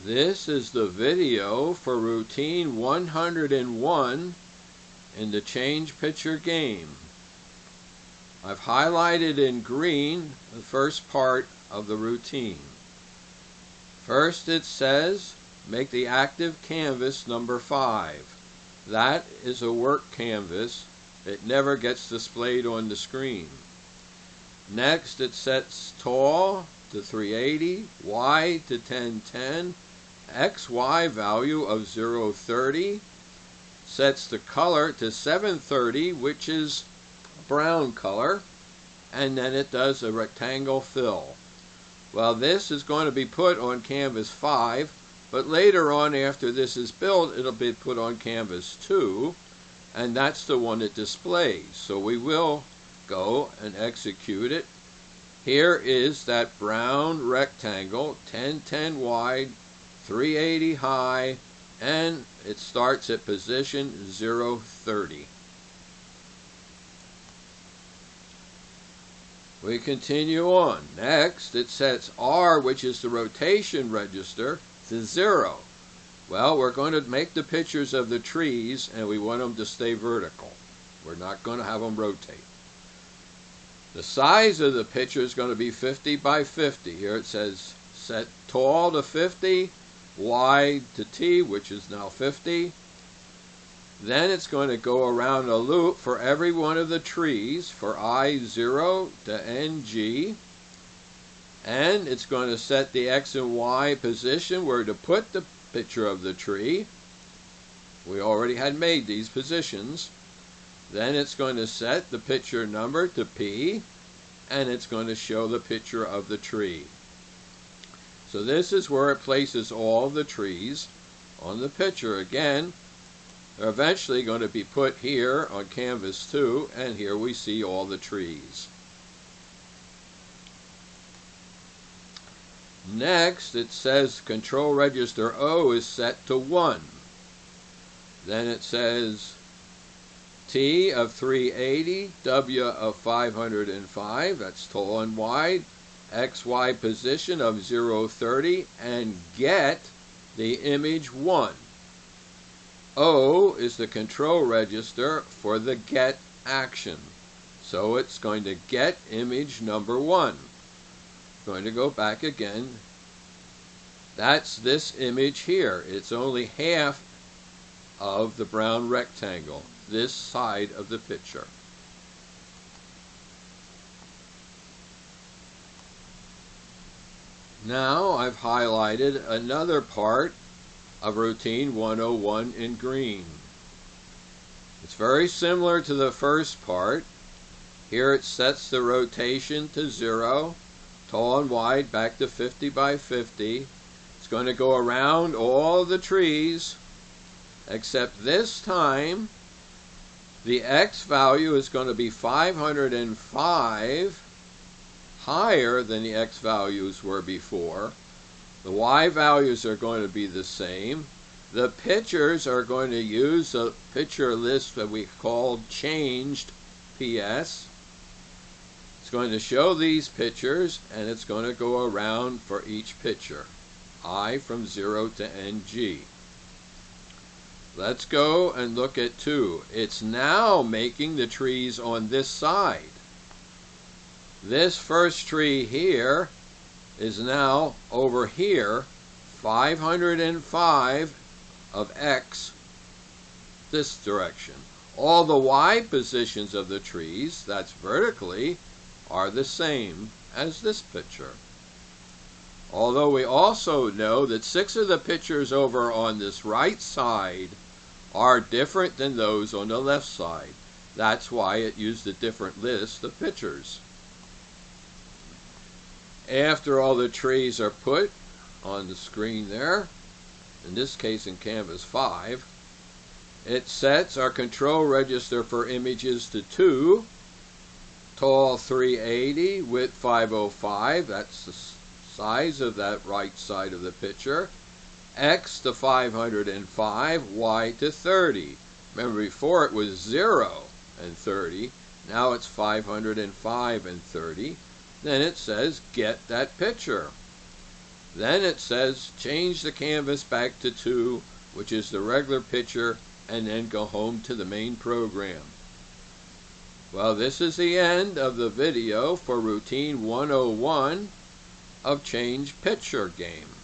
This is the video for routine 101 in the change picture game. I've highlighted in green the first part of the routine. First it says make the active canvas number 5. That is a work canvas. It never gets displayed on the screen. Next it sets tall to 380, wide to 1010, XY value of 030, sets the color to 730, which is brown color, and then it does a rectangle fill. Well, this is going to be put on canvas 5, but later on after this is built, it'll be put on canvas 2, and that's the one it displays. So we will go and execute it. Here is that brown rectangle, 1010 wide, 380 high, and it starts at position 030. We continue on. Next, it sets R, which is the rotation register, to 0. Well, we're going to make the pictures of the trees, and we want them to stay vertical. We're not going to have them rotate. The size of the picture is going to be 50 by 50. Here it says set tall to 50, wide to T, which is now 50. Then it's going to go around a loop for every one of the trees for I0 to NG. And it's going to set the X and Y position where to put the picture of the tree. We already had made these positions. Then it's going to set the picture number to P, and it's going to show the picture of the tree. So this is where it places all the trees on the picture. Again, they're eventually going to be put here on canvas 2, and here we see all the trees. Next, it says control register O is set to 1. Then it says T of 380, W of 505, that's tall and wide, XY position of 030, and get the image 1. O is the control register for the get action. So it's going to get image number 1. Going to go back again. That's this image here. It's only half of the brown rectangle, this side of the picture. Now I've highlighted another part of routine 101 in green. It's very similar to the first part. Here it sets the rotation to 0, tall and wide back to 50 by 50. It's going to go around all the trees, except this time the X value is going to be 505, higher than the X values were before. The Y values are going to be the same. The pictures are going to use a picture list that we called changed PS. It's going to show these pictures, and it's going to go around for each picture, I from 0 to NG. Let's go and look at 2. It's now making the trees on this side. This first tree here is now over here, 505 of X, this direction. All the Y positions of the trees, that's vertically, are the same as this picture. Although we also know that 6 of the pictures over on this right side are different than those on the left side. That's why it used a different list of pictures. After all the trees are put on the screen there, in this case in canvas 5, it sets our control register for images to 2, tall 380, width 505, that's the size of that right side of the picture, X to 505, Y to 30. Remember before it was 0 and 30, now it's 505 and 30. Then it says get that picture. Then it says change the canvas back to 2, which is the regular picture, and then go home to the main program. Well, this is the end of the video for routine 101 of Change Picture Game.